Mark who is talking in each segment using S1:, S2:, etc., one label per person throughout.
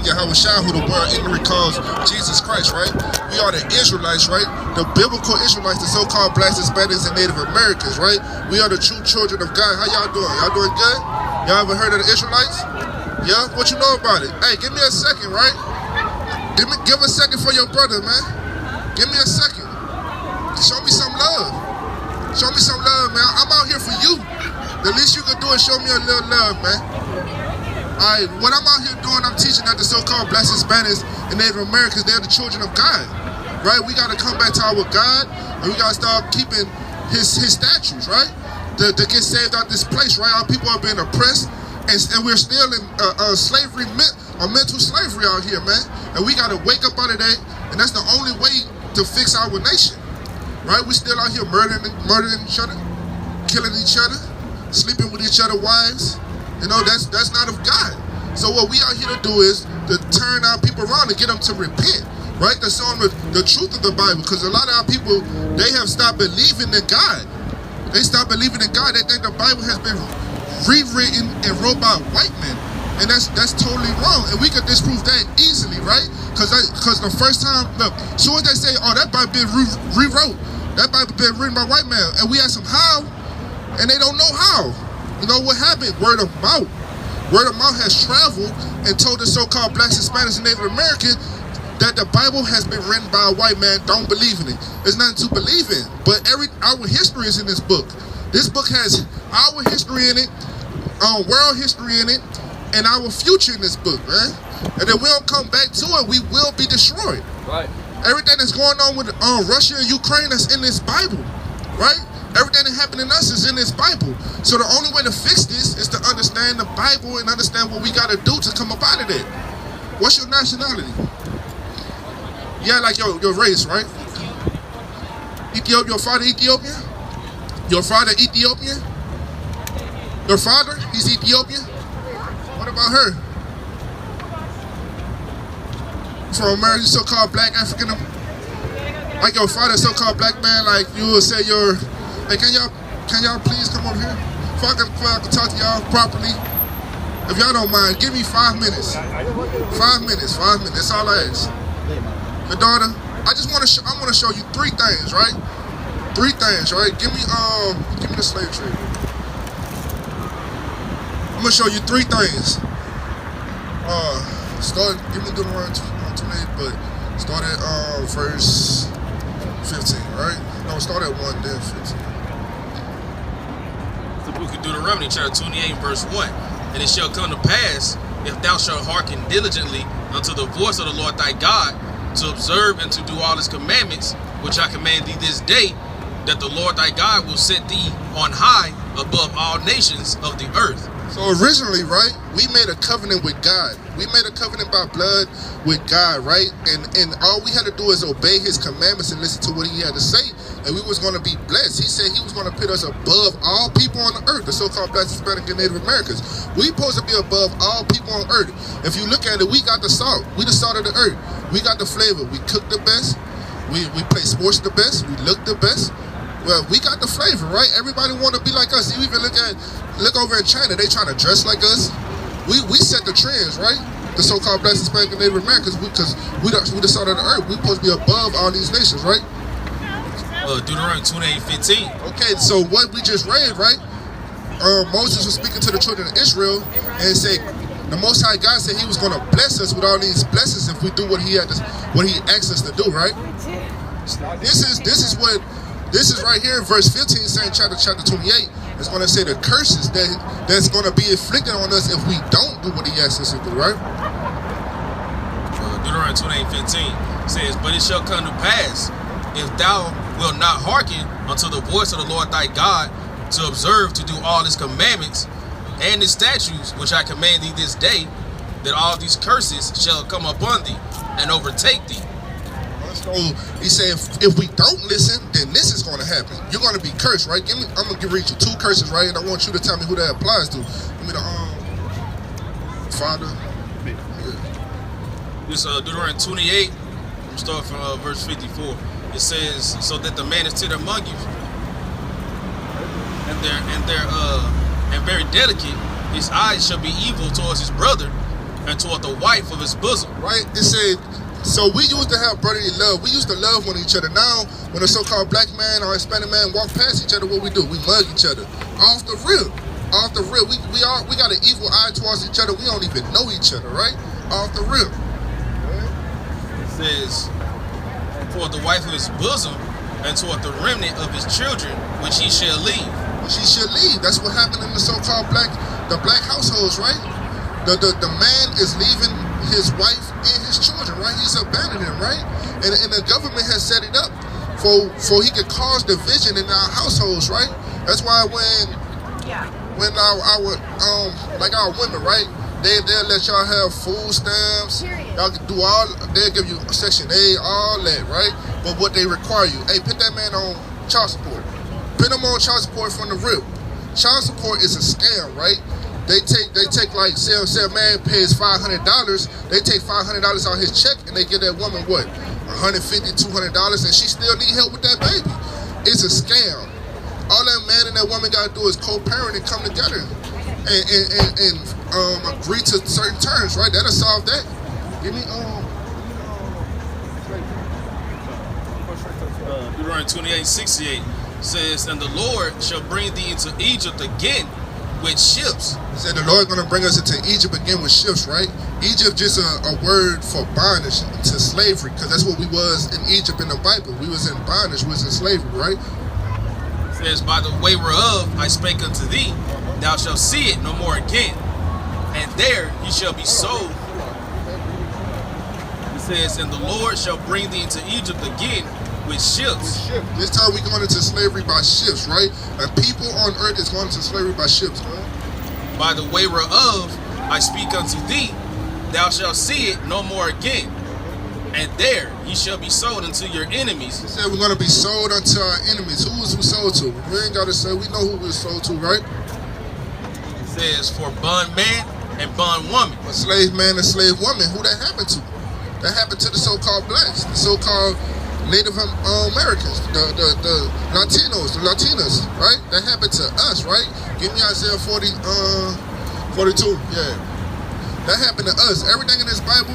S1: Yahushua, who the world ignorant calls Jesus Christ, right? We are the Israelites, right? The biblical Israelites, the so-called blacks, Hispanics, and Native Americans, right? We are the true children of God. How y'all doing? Y'all doing good? Y'all ever heard of the Israelites? Yeah? What you know about it? Hey, give me a second, right? Give a second for your brother, man. Give me a second. Show me some love. Show me some love, man. I'm out here for you. The least you can do is show me a little love, man. Alright, what I'm out here doing, I'm teaching that the so-called blacks, Hispanics, and Native Americans, they're the children of God. Right? We got to come back to our God, and we got to start keeping his statutes, right? To get saved out this place, right? Our people are being oppressed, and we're still in slavery, mental slavery out here, man. And we got to wake up out of that, and that's the only way to fix our nation. Right? We still out here murdering each other, killing each other, sleeping with each other's wives. You know, that's not of God. So what we are here to do is to turn our people around and get them to repent, right? To show them the truth of the Bible, because a lot of our people, they have stopped believing in God. They stopped believing in God. They think the Bible has been rewritten and wrote by white men, and that's totally wrong. And we could disprove that easily, right? Because the first time, look, as soon as they say, oh, that Bible been rewrote, that Bible been written by white men, and we ask them how, and they don't know how. You know what happened? Word of mouth. Word of mouth has traveled and told the so-called blacks, Hispanics, and Native Americans that the Bible has been written by a white man. Don't believe in it. There's nothing to believe in. But our history is in this book. This book has our history in it, world history in it, and our future in this book, man. And if we don't come back to it, we will be destroyed. Right. Everything that's going on with Russia and Ukraine is in this Bible, right? Everything that happened in us is in this Bible. So the only way to fix this is to understand the Bible and understand what we got to do to come up out of it. What's your nationality? Yeah, like your race, right? Ethiopia. Your father Ethiopian? Your father Ethiopian? Your father, he's Ethiopian? What about her? From America, so-called black African, like your father, so-called black man, like you would say your, hey, can y'all please come over here? If I can talk to y'all properly. If y'all don't mind, give me 5 minutes. 5 minutes, that's all I ask. Your daughter, I want to show you 3 things, right? 3 things, right? Give me the slave trade. I'm gonna show you 3 things. Give me the one tonight, but start at verse 15, right? No, start at 1, then 15.
S2: The book of Deuteronomy, chapter 28, verse 1. And it shall come to pass, if thou shalt hearken diligently unto the voice of the Lord thy God, to observe and to do all his commandments, which I command thee this day, that the Lord thy God will set thee on high above all nations of the earth.
S1: So originally, right, we made a covenant with God. We made a covenant by blood with God, right? And all we had to do is obey his commandments and listen to what he had to say, and we was going to be blessed. He said he was going to put us above all people on the earth, the so-called blacks, Hispanic, and Native Americans. We supposed to be above all people on earth. If you look at it, we got the salt. We the salt of the earth. We got the flavor. We cook the best. We play sports the best. We look the best. Well, we got the flavor, right? Everybody want to be like us. You even look over in China. They trying to dress like us. We set the trends, right? The so-called blacks, Hispanic, and Native Americans, because we the salt of the earth. We supposed to be above all these nations, right?
S2: Deuteronomy 28:15.
S1: Okay, so what we just read, right? Moses was speaking to the children of Israel and said, the Most High God said he was going to bless us with all these blessings if we do what he asked us to do, right? This is right here in verse 15, saying chapter 28. It's going to say the curses that's going to be inflicted on us if we don't do what he asks us to do, right?
S2: Deuteronomy 28:15 says, but it shall come to pass, if thou wilt not hearken unto the voice of the Lord thy God, to observe to do all his commandments and his statutes, which I command thee this day, that all these curses shall come upon thee and overtake thee.
S1: So he said, if we don't listen, then this is going to happen. You're going to be cursed, right? I'm going to read you 2 curses, right? And I want you to tell me who that applies to. Give me the father. Yeah.
S2: This Deuteronomy 28, I'm starting from verse 54. It says, so that the man is tender among you, and very delicate, his eyes shall be evil towards his brother, and and toward the wife of his bosom.
S1: Right? It said, so we used to have brotherly love. We used to love one each other. Now, when a so-called black man or Hispanic man walk past each other, what we do? We mug each other. Off the real. Off the real. We got an evil eye towards each other. We don't even know each other, right? Off the real.
S2: It says, toward the wife of his bosom, and toward the remnant of his children, which he shall leave.
S1: Which he shall leave. That's what happened in the so-called black households, right? The man is leaving his wife and his children, right? He's abandoning them, right? And the government has set it up for he could cause division in our households, right? That's why when our women, right? They'll let y'all have food stamps. Y'all can do they'll give you Section 8, all that, right? But what they require you, hey, put that man on child support. Put him on child support from the rip. Child support is a scam, right? They take like, say a man pays $500, they take $500 out his check and they give that woman what? $150, $200, and she still need help with that baby. It's a scam. All that man and that woman gotta do is co-parent and come together and agree to certain terms, right? That'll solve that. Give me
S2: Deuteronomy 28:68 says, and the Lord shall bring thee into Egypt again with ships.
S1: It said the Lord gonna bring us into Egypt again with ships, right? Egypt just a word for bondage to slavery, because that's what we was in Egypt in the Bible. We was in bondage, we was in slavery, right?
S2: It says, by the way whereof I spake unto thee, thou shalt see it no more again, and there ye shall be sold. It says, and the Lord shall bring thee into Egypt again with ships.
S1: This time we going into slavery by ships, right? And people on earth is going into slavery by ships, man.
S2: By the way whereof I speak unto thee, thou shalt see it no more again, and there ye shall be sold unto your enemies.
S1: He said we're going to be sold unto our enemies. Who is we sold to? We ain't got to say. We know who we're sold to, right?
S2: It says for bondman and bondwoman.
S1: A slave man and slave woman. Who that happened to? That happened to the so-called blacks, the so-called Native Americans, the Latinos, the Latinas, right? That happened to us, right? Give me Isaiah 42, yeah. That happened to us. Everything in this Bible,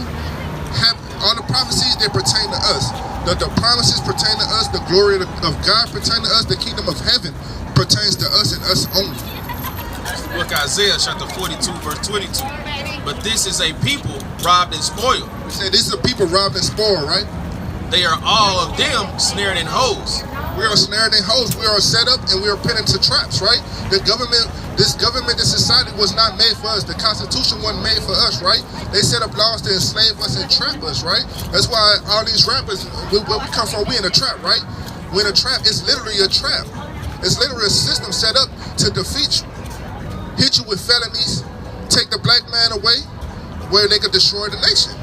S1: all the prophecies, they pertain to us. The promises pertain to us, the glory of God pertain to us, the kingdom of heaven pertains to us and us only.
S2: The book Isaiah chapter 42 verse 22. But this is a people robbed and spoiled.
S1: We say this is a people robbed and spoiled, right?
S2: They are all of them snared in holes.
S1: We are snared in holes. We are set up and we are put into traps, right? This government, this society was not made for us. The Constitution wasn't made for us, right? They set up laws to enslave us and trap us, right? That's why all these rappers, where we come from, we in a trap, right? We're in a trap. It's literally a trap. It's literally a system set up to defeat you, hit you with felonies, take the black man away, where they could destroy the nation.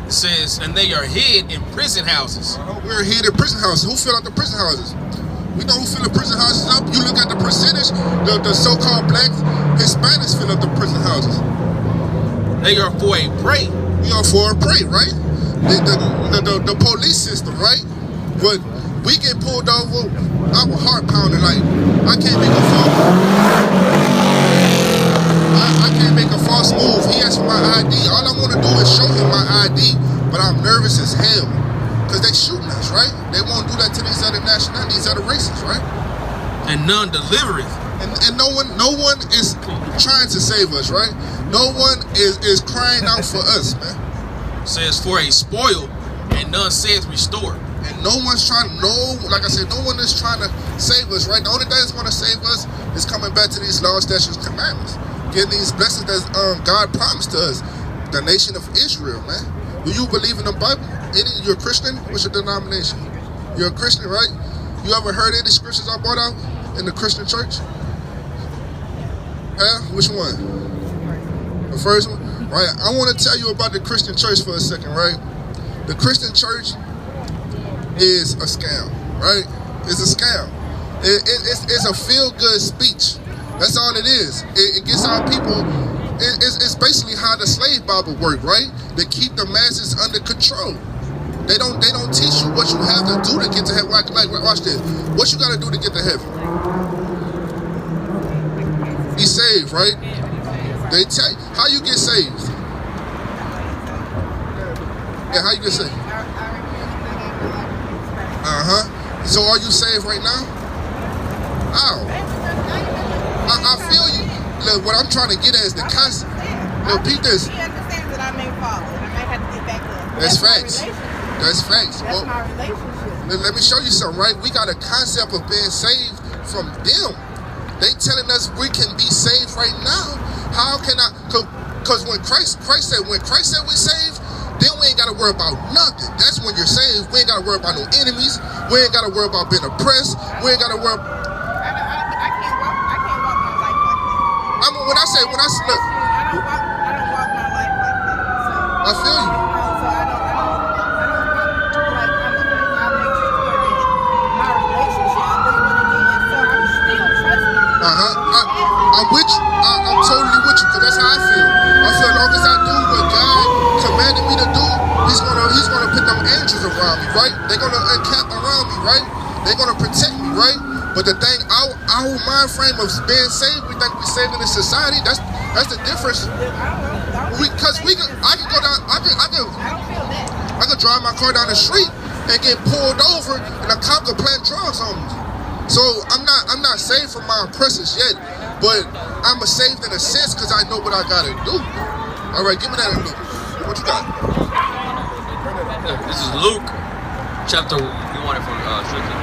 S2: It says, and they are hid in prison houses.
S1: We're hid in prison houses. Who fill out the prison houses? We know who fill the prison houses up. You look at the percentage, the so-called blacks, Hispanics fill up the prison houses.
S2: They are for a prey.
S1: We are for a prey, right? The police system, right? But we get pulled over, our heart pounding like, I can't make a false move. He asked for my ID. All I want to do is show him my ID, but I'm nervous as hell because they shooting us, right? They won't do that to these other nationalities, these other races, right?
S2: And none delivereth.
S1: And no one is trying to save us, right? No one is crying out for us, man.
S2: It says for a spoil, and none saith restore.
S1: And no one's like I said, no one is trying to save us, right? The only thing that's going to save us is coming back to these laws, statutes, commandments. Getting these blessings that God promised to us, the nation of Israel, man. Do you believe in the Bible? You're a Christian? What's your denomination? You're a Christian, right? You ever heard any scriptures I brought out in the Christian church? Which one? The first one? Right. I want to tell you about the Christian church for a second, right? The Christian church is a scam, right? It's a scam. It's a feel-good speech. That's all it is. It gets our people. It's basically how the slave Bible worked, right? They keep the masses under control. They don't teach you what you have to do to get to heaven. Like watch this. What you got to do to get to heaven? Be saved, right? They tell you how you get saved. that? How you get saved? So are you saved right now? Ow. I feel you. Look, what I'm trying to get at is the concept. Look, peep this.
S3: He understands that I may fall and I may have to get back up.
S1: That's facts. That's facts.
S3: That's my relationship.
S1: Let me show you something, right? We got a concept of being saved from them. They telling us we can be saved right now. How can I? Because when Christ said we saved, then we ain't got to worry about nothing. That's when you're saved. We ain't got to worry about no enemies. We ain't got to worry about being oppressed. We ain't got to worry.
S3: I can't walk my life like that.
S1: I mean, when I
S3: don't walk my life like that. So
S1: I feel you.
S3: So I don't like. I make sure that my relationship is what it is. So I'm still trusting.
S1: I'm with you. I'm totally with you because that's how I feel. I feel as long as I do what God commanded me to do, He's gonna put them angels around me, right? They're gonna encamp around me, right? They're gonna protect me, right? But the thing, our mind frame of being saved, we think we're saved in this society. That's the difference. Because I can go down, I can drive my car down the street and get pulled over, and a cop could plant drugs on me. So I'm not saved from my oppressors yet, but I'm saved in a sense because I know what I gotta do. All right, give me that, Luke. What you got?
S4: This is Luke, chapter. You want it from Strictly?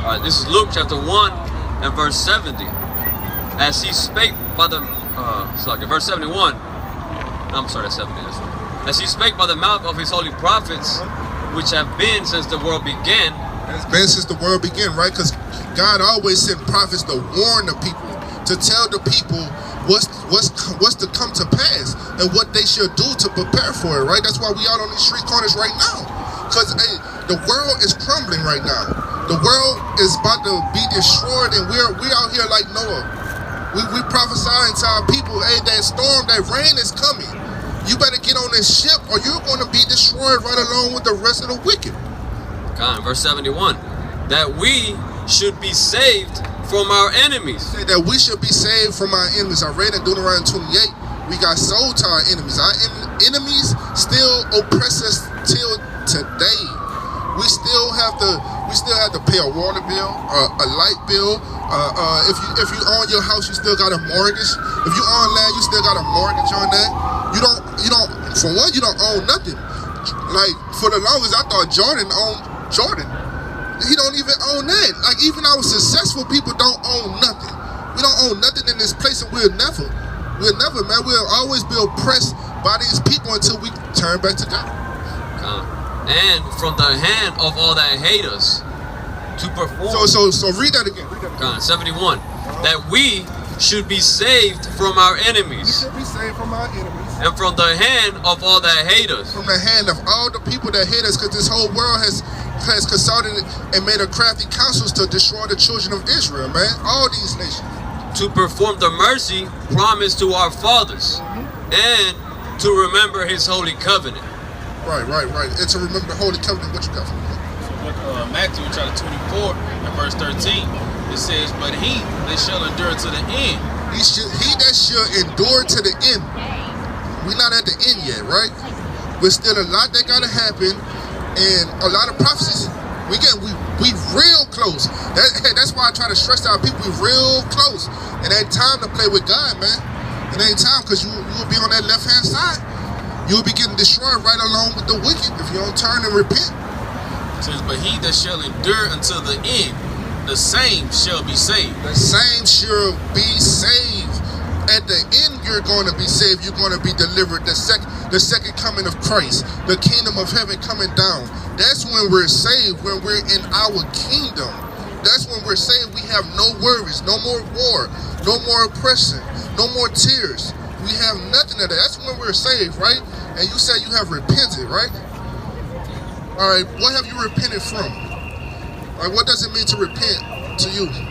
S4: All right, this is Luke chapter 1 and verse 70. As he spake by the verse 71. I'm sorry, that's 70. As he spake by the mouth of his holy prophets, which have been since the world began.
S1: It's been since the world began, right? Because God always sent prophets to warn the people, to tell the people what's to come to pass and what they should do to prepare for it, right? That's why we out on these street corners right now. Because the world is crumbling right now. The world is about to be destroyed, and we out here like Noah. We prophesying to our people, hey, that storm, that rain is coming. You better get on this ship or you're going to be destroyed right along with the rest of the wicked.
S4: God, verse 71, that we should be saved from our enemies.
S1: Say that we should be saved from our enemies. I read in Deuteronomy 28, we got sold to our enemies. Our enemies still oppress us till today. We still have to pay a water bill, a light bill. If you own your house, you still got a mortgage. If you own land, you still got a mortgage on that. You don't. For one, you don't own nothing. Like for the longest, I thought Jordan owned Jordan. He don't even own that. Like even our successful people don't own nothing. We don't own nothing in this place, and we'll never, man. We'll always be oppressed by these people until we turn back to God.
S4: And from the hand of all that hate us, to perform.
S1: So read that again.
S4: 71. That we should be saved from our enemies.
S1: We should be saved from our enemies.
S4: And from the hand of all that hate us.
S1: From the hand of all the people that hate us, because this whole world has consulted and made a crafty counsels to destroy the children of Israel, man. All these nations.
S4: To perform the mercy promised to our fathers, and to remember his holy covenant.
S1: Right. And to remember the holy covenant. What you got for me?
S2: Matthew chapter 24 and verse 13. It says, but he that shall endure to the end.
S1: He that shall endure to the end. We're not at the end yet, right? There's still a lot that gotta happen, and a lot of prophecies. We real close. That's why I try to stress out people. We real close. It ain't time to play with God, man. It ain't time, because you'll be on that left hand side. You'll be getting destroyed right along with the wicked if you don't turn and repent.
S2: It says, but he that shall endure until the end, the same shall be saved.
S1: The same shall be saved. At the end, you're going to be saved. You're going to be delivered. The second coming of Christ, the kingdom of heaven coming down. That's when we're saved, when we're in our kingdom. That's when we're saved. We have no worries, no more war, no more oppression, no more tears. We have nothing of that. That's when we're saved, right? And you said you have repented, right? All right, what have you repented from? Like, what does it mean to repent to you?
S3: To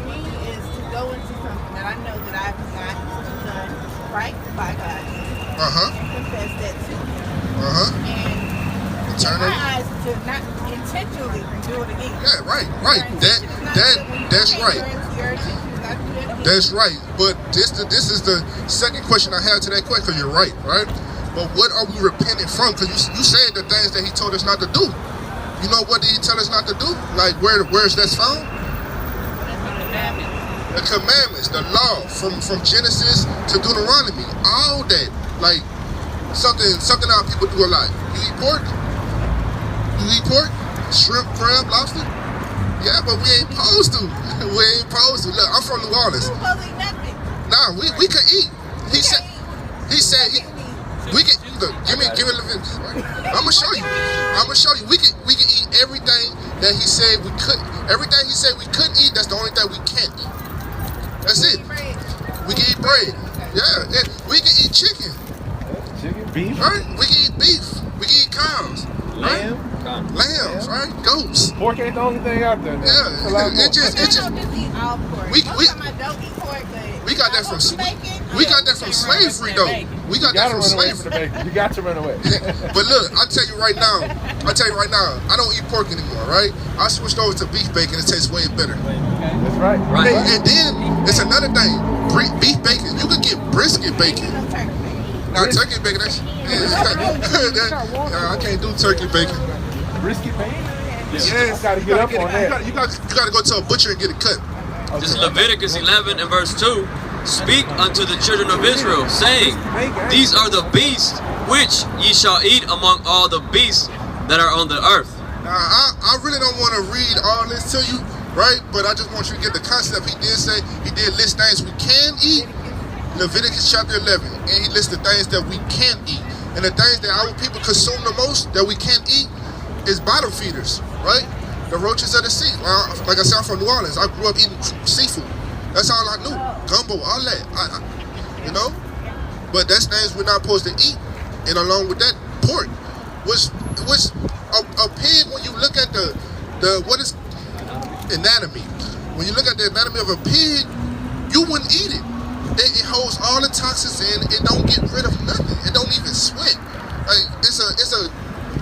S3: me, is to go into something that I know that I've not done right by God. And confess that to Him. And
S1: turn
S3: my eyes to not intentionally do it again.
S1: Yeah, right. That's right. That's right. But this is the second question I have to that question, because you're right, right? But what are we repenting from? Because you said the things that he told us not to do. You know what did he tell us not to do? Like where's that's found? The commandments, the law, from Genesis to Deuteronomy, all that. Like something our people do a lot. You eat pork? You eat pork? Shrimp, crab, lobster? Yeah, but we ain't supposed to. We ain't supposed to. Look, I'm from New Orleans. Nah, we could eat. He said we can. Look, give me Leviticus. Right? I'm gonna show you. We can eat everything that he said we could. Everything he said we couldn't eat. That's the only thing we can't eat. That's it. We can eat bread. Yeah, we can eat chicken.
S5: Chicken, beef.
S1: Right? We can eat beef. We can eat cows. Right? Lambs, right? Goats.
S5: Pork ain't the only thing out there.
S1: Yeah, it just. We got that from slavery though. We got that from slavery.
S5: You got to run away.
S1: But look, I tell you right now, I don't eat pork anymore, right? I switched over to beef bacon. It tastes way better.
S5: That's right.
S1: And then it's another thing. Beef bacon. You could get brisket bacon. Now turkey bacon. I can't do turkey bacon.
S5: Brisket bacon?
S1: Yes.
S5: Gotta get up on that.
S1: You gotta go to a butcher and get it cut.
S4: Okay. This is Leviticus 11 and verse 2. Speak unto the children of Israel, saying, these are the beasts which ye shall eat among all the beasts that are on the earth.
S1: Now, I really don't want to read all this to you, right? But I just want you to get the concept. He did list things we can eat. Leviticus chapter 11, and he lists the things that we can't eat. And the things that our people consume the most that we can't eat is bottom feeders, right? The roaches of the sea. Like I said, I'm from New Orleans. I grew up eating seafood. That's all I knew. Gumbo, all that. You know? But that's things we're not supposed to eat. And along with that, pork. Which a pig, when you look at the what is anatomy, when you look at the anatomy of a pig, you wouldn't eat it. It holds all the toxins in. It don't get rid of nothing. It don't even sweat. Like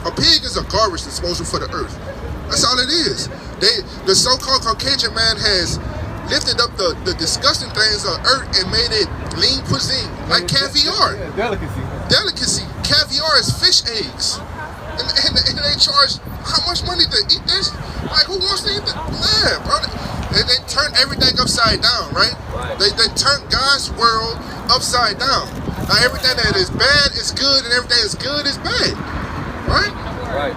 S1: a pig is a garbage disposal for the earth. That's all it is. The so-called Caucasian man has lifted up the disgusting things of earth and made it lean cuisine, like caviar.
S5: Yeah,
S1: delicacy. Caviar is fish eggs. And they charge how much money to eat this? Like, who wants to eat that? Yeah, bro. They turn everything upside down, right? They turn God's world upside down. Now, everything that is bad is good, and everything that's good is bad. Right?
S4: Right.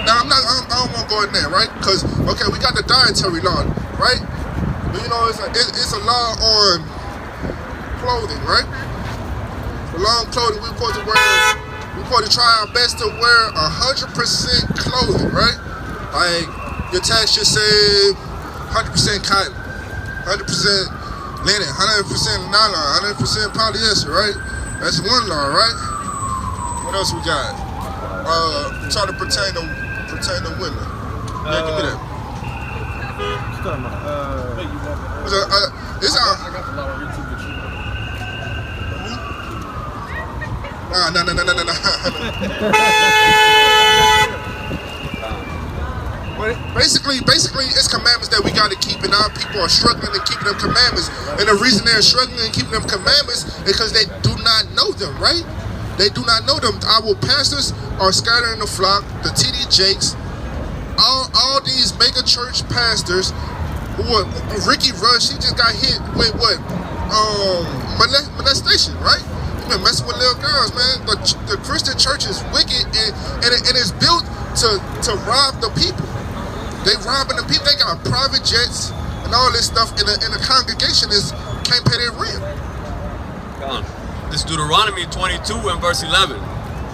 S1: Now, I don't want to go in there, right? Because, okay, we got the dietary law, right? But, you know, it's a law on clothing, right? The law on clothing, we're supposed to try our best to wear 100% clothing, right? Like, your tax should say 100% cotton, 100% linen, 100% nylon, 100% polyester, right? That's one law, right? What else we got? Try to pertain to women. Yeah, give me that. It's our.
S5: I got the law written with you.
S1: Basically, it's commandments that we got to keep, and our people are struggling to keep them commandments. And the reason they're struggling to keep them commandments is because they do not know them, right? They do not know them. Our pastors are scattering the flock, the TD Jakes, all these mega church pastors. Ricky Rush, he just got hit with what? Molestation, right? He been messing with little girls, man. The Christian church is wicked, and it's built to rob the people. They robbing the people. They got private jets and all this stuff, and the congregation can't pay their rent.
S4: Come on. This is Deuteronomy 22 and verse 11.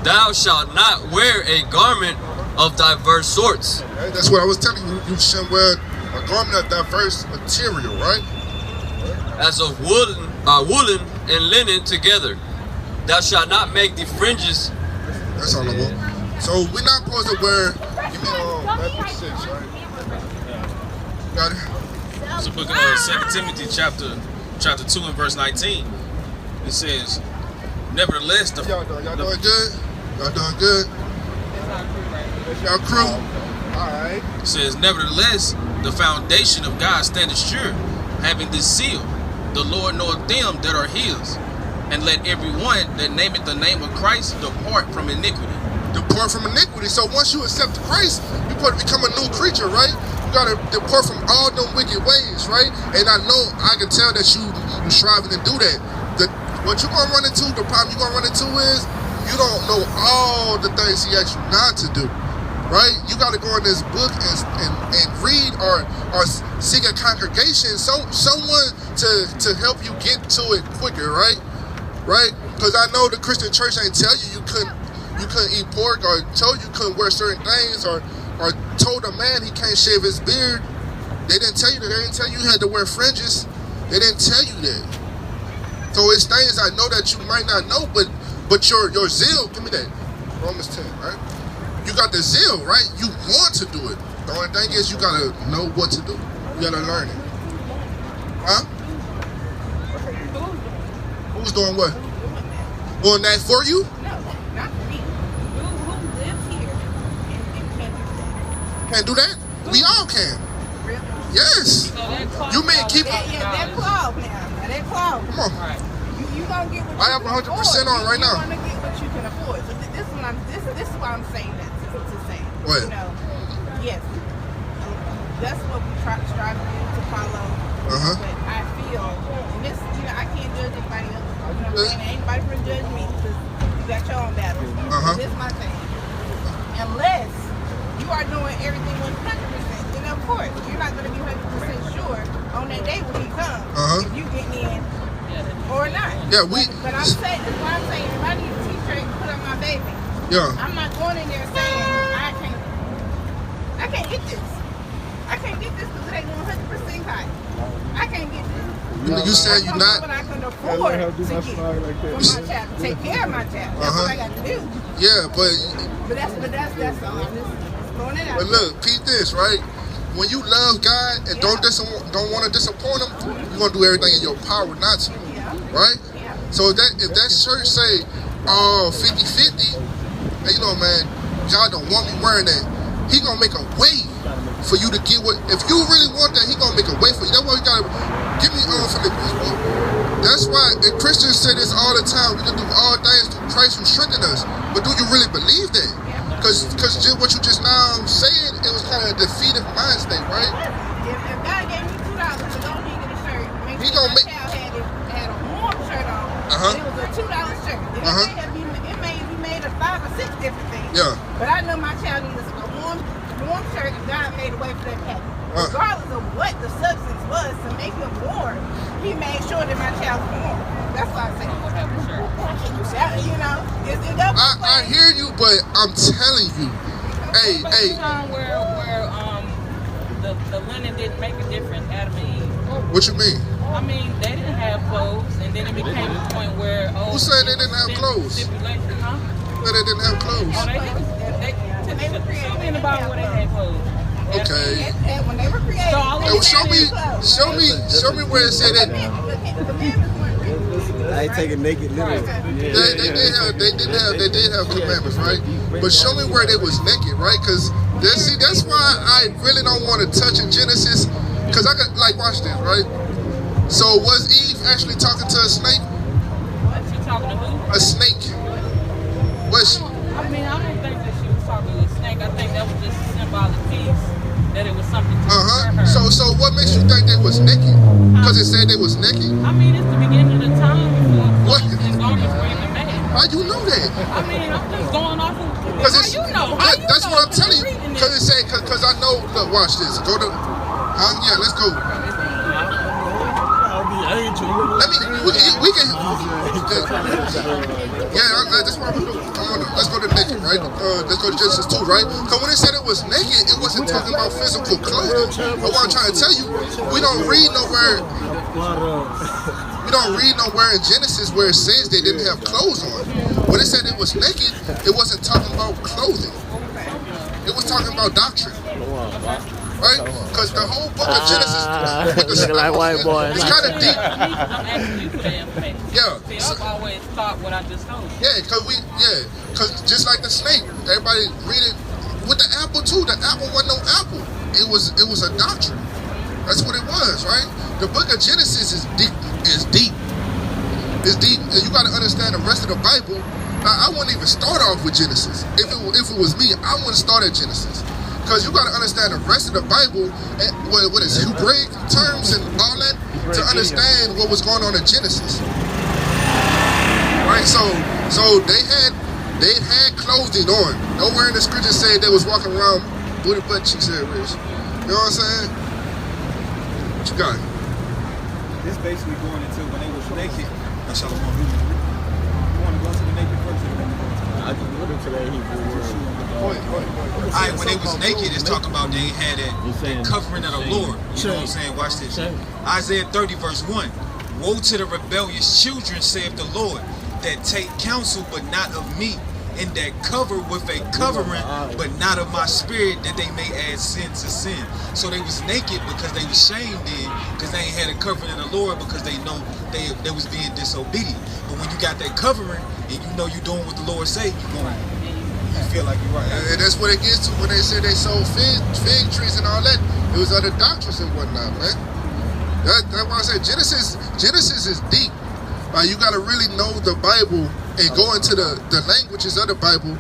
S4: Thou shalt not wear a garment of diverse sorts.
S1: Okay, that's what I was telling you. You shouldn't wear a garment of diverse material, right?
S4: As of woolen and linen together. Thou shalt not make the fringes.
S1: That's all I want. So we're not supposed to wear. Give me Matthew 6, right? Got it.
S2: It's the book of 2 Timothy chapter 2 and verse 19. It says, nevertheless,
S1: y'all doing good? Y'all doing good? Y'all crew? Alright.
S2: It says, nevertheless, the foundation of God standeth sure, having this seal, the Lord knoweth them that are his. And let everyone that nameth the name of Christ depart from iniquity.
S1: Depart from iniquity. So once you accept Christ, you're supposed to become a new creature, right? You gotta depart from all them wicked ways, right? And I can tell that you striving to do that. What you're gonna run into, the problem you're gonna run into is you don't know all the things he asked you not to do, right? You gotta go in this book and read or seek a congregation, someone to help you get to it quicker, right? Right? Because I know the Christian church ain't tell you couldn't eat pork, or told you couldn't wear certain things, or told a man he can't shave his beard. They didn't tell you that. They didn't tell you had to wear fringes. They didn't tell you that. So it's things I know that you might not know, but your zeal, give me that. Romans 10, right? You got the zeal, right? You want to do it. The only thing is you gotta know what to do. You gotta learn it. Huh? Who's doing what? Doing that for you?
S3: No, not for me. Who lives here and can't do that?
S1: Can't do that? We all can.
S3: Really?
S1: Yes. You mean keep it?
S3: That cloud now. That cloud.
S1: Come on.
S3: You gonna get what
S1: I have 100% on right now.
S3: You wanna get what you can afford. So this is why I'm saying that to say.
S1: What?
S3: You know, yes. That's what we strive to follow.
S1: Uh-huh.
S3: But I feel, and this, I can't judge anybody else. You know what I'm saying? Ain't anybody for judge me because you got your own battles.
S1: Uh-huh.
S3: This is my thing. Unless you are doing everything 100%, then of course you're not going to be 100% sure on that day when he comes if you get in or not.
S1: Yeah,
S3: But I'm saying, that's what I'm saying. If I need a t-shirt to put on my baby, I'm not going in there saying I can't get this. I can't get this because it ain't 100% cotton. I can't get this.
S1: You said you're not.
S3: But I can afford to get for my child, to take care of my child. That's what I got to do.
S1: Yeah, but
S3: that's all. I'm just throwing it out.
S1: But look, peep this, right? When you love God and don't want to disappoint Him, you're gonna do everything in your power not to, right?
S3: Yeah.
S1: So if that church say, 50-50, and you know, man, God don't want me wearing that, He gonna make a way for you to get what. If you really want that, He gonna make a way for you. That's why you gotta give me Philippians 1. That's why and Christians say this all the time. We can do all things through Christ who strengthens us. But do you really believe that? Because what you just now saying, it was kind of a defeative mind state, right?
S3: If God gave me $2 to go and get a shirt, make
S1: He
S3: sure
S1: gonna
S3: my child had a warm shirt on, and it was a $2 shirt. It may be made of 5 or 6 different things.
S1: Yeah.
S3: But I know my child needs a warm shirt, and God made a way for that package. Regardless of what the substance was to make him warm, He made sure that my child was warm. That's why I say, you know,
S1: I hear you, but I'm telling you, hey.
S6: Where the linen didn't make a difference, Adam and Eve.
S1: What you mean?
S6: I mean, they didn't have clothes, and then it became a point where
S1: who said they didn't have clothes?
S6: Stipulation, huh?
S1: Who said they didn't have clothes?
S6: Oh, they didn't. Show me in the Bible where they had clothes.
S1: Okay.
S3: When they were created,
S1: Hey, show me where it said that.
S5: I ain't taking naked literally.
S1: They did have commandments, right? But show me where they was naked, right? Because that's why I really don't want to touch in Genesis. Because I got watch this, right? So was Eve actually talking to a snake?
S6: What? She talking to who?
S1: A snake. Was she?
S6: I mean, I don't think that she was talking to a snake. I think that was just a symbolic piece. That it was something to her.
S1: So what makes you think they was naked? Because it said they was naked?
S6: I mean, it's the beginning of the time before
S1: What?
S6: clothes and garments were even made.
S1: How you know that?
S6: I mean, I'm just going off of
S1: Because
S6: how you know. How you
S1: that's
S6: know?
S1: what I'm telling you.
S6: Reading
S1: Because
S6: it.
S1: it said, because I know, look, watch this. Go to, yeah, let's go. Let me, we can, that's what I'm going to do. Let's go to naked, right? Let's go to Genesis 2, right? Because when it said it was naked, it wasn't talking about physical clothing. But what I'm trying to tell you, we don't read nowhere in Genesis where it says they didn't have clothes on. When it said it was naked, it wasn't talking about clothing. It was talking about doctrine. Right? Because the whole book of Genesis
S7: looking like white boy.
S1: It's kind of deep.
S6: I'm asking you for the information.
S1: Yeah.
S6: See, I've always thought what I just told you.
S1: Yeah, because just like the snake, everybody read it with the apple too. The apple wasn't no apple. It was a doctrine. That's what it was, right? the book of Genesis is deep. It's deep. It's deep. And you got to understand the rest of the Bible. I wouldn't even start off with Genesis. If it was me, I wouldn't start at Genesis. Because you got to understand the rest of the Bible, and what is Hebraic terms and all that, to understand what was going on in Genesis. Right? So they had clothing on. Nowhere in the scripture say they was walking around booty butt cheeks everywhere. You know what I'm saying? What you got?
S5: This basically going into when they was naked. That's all I want to do. You want to go to the naked first? I just look into that Hebrew word.
S8: Alright, when they was naked, it's talking about they had that covering of the Lord. You know what I'm saying? Watch this. Isaiah 30 verse 1. Woe to the rebellious children, saith the Lord, that take counsel but not of me, and that cover with a covering but not of my spirit, that they may add sin to sin. So they was naked because they was shamed in, because they ain't had a covering of the Lord, because they know they was being disobedient. But when you got that covering and you know you doing what the Lord say, you feel like you're right.
S1: And that's what it gets to when they say they sold fig trees and all that. It was other doctrines and whatnot, man. That's why I said Genesis is deep. Like, you got to really know the Bible and go into the languages of the Bible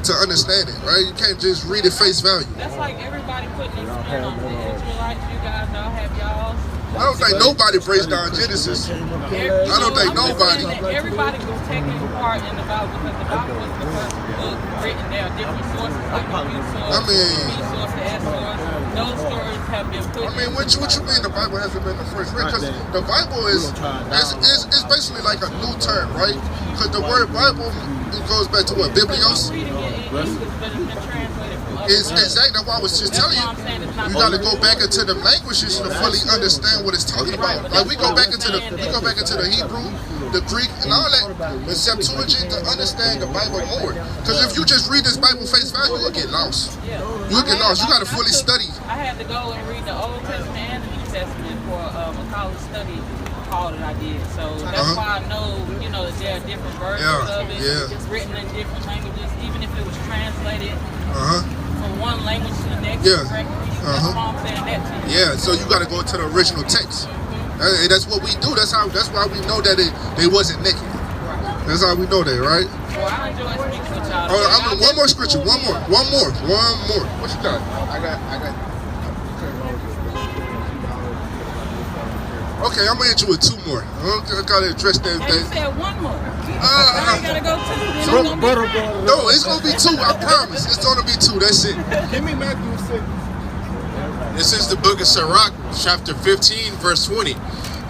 S1: to understand it, right? You can't just read it face value.
S6: That's like everybody putting their spin on the Israelites. You guys all have y'all's.
S1: I don't think nobody breaks down Genesis. I don't think nobody.
S6: Everybody was taking part in the Bible because the Bible was the first book written. There are different sources like the B source, the B source, the S source. Those stories have been put.
S1: I mean, what you mean the Bible hasn't been the first written? Because the Bible is basically like a new term, right? Because the word Bible, it goes back to what? Biblios? It's exactly what I was just telling you. You got to go back into the languages to fully understand what it's talking about. Like we go back into the Hebrew, the Greek, and all that, the Septuagint to understand the Bible more. Because if you just read this Bible face value, you'll get lost. You'll get lost. You got to fully study.
S6: I had to go and read the Old Testament and the New Testament for a college study hall that I did. So that's why I know, that there are different versions of it. It's written in different languages, even if it was translated from one language to the next. That's why I'm saying that to you.
S1: Yeah, so you got to go to the original text. That's what we do. That's why we know that they wasn't naked. That's how we know that, right?
S6: Well, I enjoy speaking with y'all.
S1: One more scripture. One more. What you got? I got. Okay, I'm gonna hit you with two more. I gotta address that.
S6: You said one more. I gotta go two.
S1: No, it's gonna be two. I promise. It's gonna be two. That's it.
S5: Give me Matthew 6.
S9: This is the book of Sirach, chapter 15, verse 20.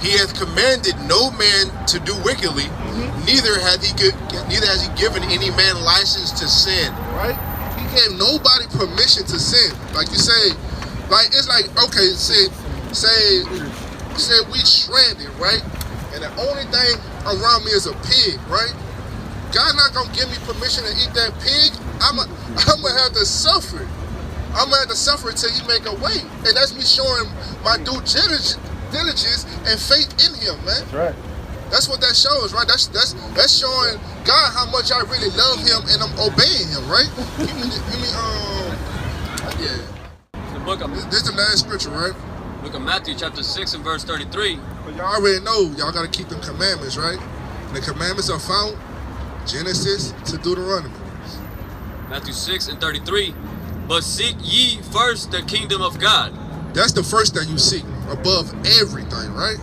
S9: He hath commanded no man to do wickedly, neither has he given any man license to sin.
S1: Right? He gave nobody permission to sin. Like you say, like it's like, okay, say we stranded, right? And the only thing around me is a pig, right? God not gonna give me permission to eat that pig. I'm gonna have to suffer. I'm gonna have to suffer until He make a way, and that's me showing my due diligence and faith in Him, man.
S5: That's right.
S1: That's what that shows, right? That's showing God how much I really love Him and I'm obeying Him, right? This is the last scripture, right?
S4: Look at Matthew chapter 6 and verse 33.
S1: But y'all already know y'all gotta keep them commandments, right? And the commandments are found Genesis to Deuteronomy.
S4: Matthew 6 and 33. But seek ye first the kingdom of God.
S1: That's the first thing you seek above everything, right?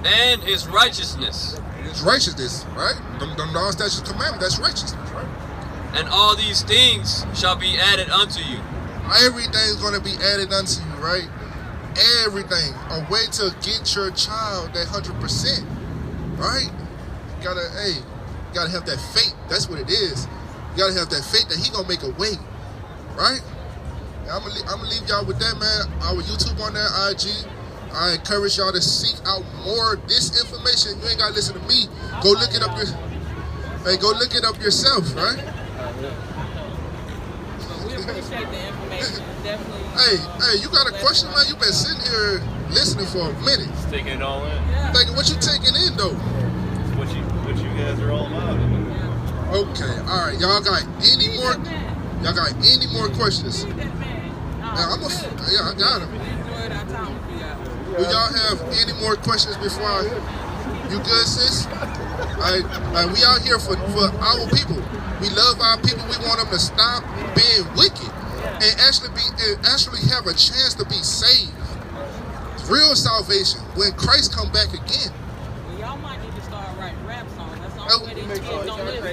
S4: And His righteousness.
S1: His righteousness, right? Them laws, statutes, commandments, that's righteousness, right?
S4: And all these things shall be added unto you.
S1: Everything's gonna be added unto you, right? Everything. A way to get your child that 100%, right? You gotta have that faith. That's what it is. You gotta have that faith that He gonna make a way, right? And I'm gonna leave y'all with that, man. Our YouTube on there, IG. I encourage y'all to seek out more of this information. You ain't gotta listen to me. Go look it up. Go look it up yourself, right?
S6: We appreciate the information. Definitely.
S1: Hey, you got a question, man? You been sitting here listening for a minute.
S10: Just taking it all in.
S6: Yeah.
S1: Thinking what you taking in though?
S10: It's what you guys are all about.
S1: Okay, all right. Y'all got any more? Y'all got any more questions?
S6: That man.
S1: I got him.
S6: We enjoyed our time with you guys.
S1: Do y'all have any more questions before I... You good, sis? We out here for our people. We love our people. We want them to stop being wicked and actually have a chance to be saved. Real salvation when Christ come back again.
S6: Well, y'all might need to start writing rap songs. That's the only way these kids don't live.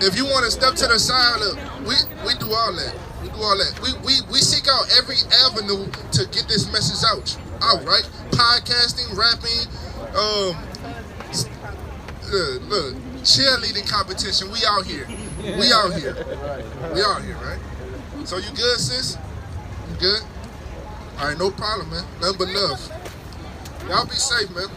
S1: If you want to step to the side, look, we do all that. We do all that. We seek out every avenue to get this message out, right? Podcasting, rapping, look, cheerleading competition. We out here. We out here. We out here, right? So you good, sis? You good? All right, no problem, man. Nothing but love. Y'all be safe, man.